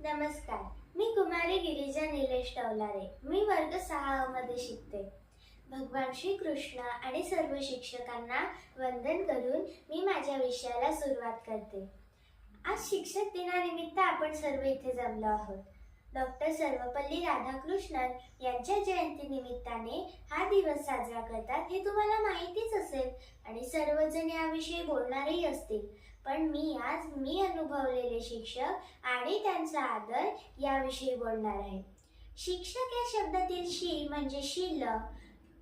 नमस्कार. मी कुमारी गिरिजा निलेश टवलारे. मी वर्ग 6 मध्ये शिकते. भगवान श्री कृष्ण आणि सर्व शिक्षकांना वंदन करून मी माझ्या विषयाला सुरुवात करते. आज शिक्षक दिनानिमित्त आपण सर्व इथे जमलो आहोत. डॉक्टर सर्वपल्ली राधाकृष्णन यांच्या जयंती निमित्ताने हा दिवस साजरा करतात हे तुम्हाला माहितीच असेल आणि सर्वजण याविषयी बोलणारही असतील. पण मी अनुभवलेले शिक्षक आणि त्यांचा आदर याविषयी बोलणार आहे. शिक्षक या शब्दातील शी म्हणजे शील,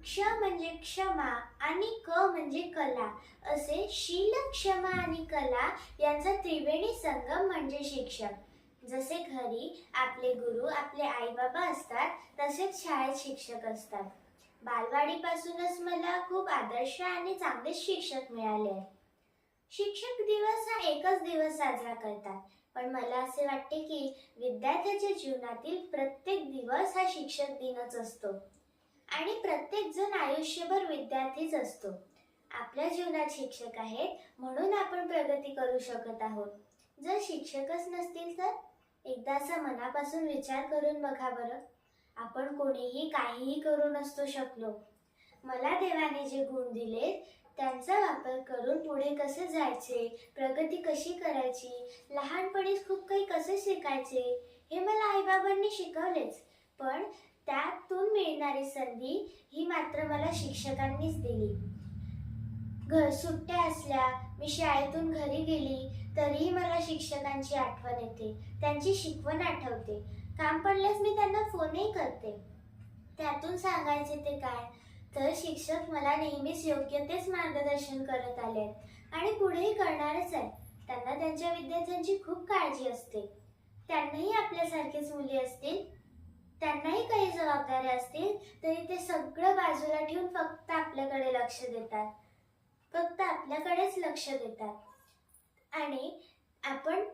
क्ष म्हणजे क्षमा आणि क म्हणजे कला, असे शील, क्षमा आणि कला यांचा त्रिवेणी संगम म्हणजे शिक्षक. जसे घरी आपले गुरु आपले आई बाबा असतात, तसेच शाळेत शिक्षक असतात. बालवाडीपासूनच मला खूप आदर्श आणि चांगले शिक्षक मिळाले आहेत. शिक्षक दिवस हा एकच दिवस साजरा करतात, पण मला असे वाटते की विद्यार्थ्याच्या जीवनातील प्रत्येक दिवस हा शिक्षक दिनच असतो आणि प्रत्येक जण आयुष्यभर विद्यार्थीच असतो. आपल्या जीवनात शिक्षक आहेत म्हणून आपण प्रगती करू शकत आहोत. जर शिक्षकच नसतील तर एकदा असा मनापासून विचार करून बघा बरं. आपण कोणीही काहीही करू नसतो शकलो. मला देवाने जे गुण दिले त्यांचा वापर करून पुढे कसे जायचे, प्रगती कशी करायची, लहानपणीच खूप काही कसे शिकायचे हे मला आईबाबांनी शिकवलेच. पण त्यातून मिळणारी संधी ही मात्र मला शिक्षकांनीच दिली. सुट्ट्या असल्या, मी शाळेतून घरी गेली तरीही मला शिक्षकांची आठवण येते, त्यांची शिकवण आठवते. काम पडल्यास मी त्यांना फोनही करते. त्यातून सांगायचे ते काय तर शिक्षक मला नेहमीच योग्य तेच मार्गदर्शन करत आले आणि पुढेही करणारच आहेत. त्यांना त्यांच्या विद्यार्थ्यांची खूप काळजी असते. त्यांनाही आपल्यासारखीच मुले असतील, त्यांनाही काही जबाबदाऱ्या असतील, तरी ते सगळं बाजूला ठेवून फक्त आपल्याकडे लक्ष देतात, फक्त आपल्याकडेच लक्ष देतात. आणि आपण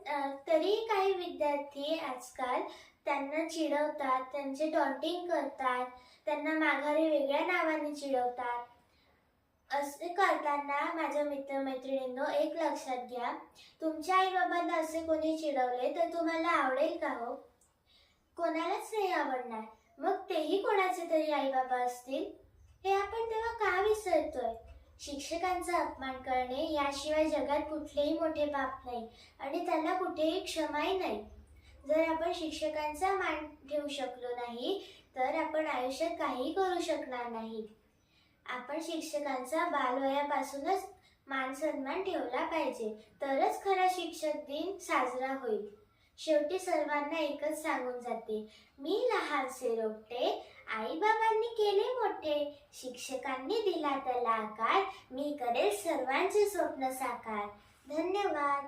तरीही काही विद्यार्थी आजकाल त्यांना चिडवतात, त्यांचे टॉन्टिंग करतात, त्यांना माघारी वेगळ्या नावाने चिडवतात. असे करताना माझ्या मित्रमैत्रिणींनो एक लक्षात घ्या, तुमच्या आई बाबांना असे कोणी चिडवले तर तुम्हाला आवडेल का हो? कोणालाच नाही आवडणार. मग तेही कोणाचे तरी आई बाबा असतील. हे आपण तेव्हा का विसरतोय? शिक्षकांचा अपमान करणे याशिवाय जगात कुठलेही मोठे पाप नाही आणि त्याला कुठेही क्षमाही नाही. जर आपण शिक्षकांचा मान ठेवू शकलो नाही तर आपण आयुष्यात काही करू शकणार नाही. आपण शिक्षकांचा बालवयापासूनच मान सन्मान ठेवला पाहिजे, तरच खरा शिक्षक दिन साजरा होईल. शेवटी सर्वांना एकच सांगून जाते, मी लहानसे रोपटे, आई बाबांनी केले मोठे, शिक्षकांनी दिला त्याला आकार, मी करेल सर्वांचे स्वप्न साकार. धन्यवाद.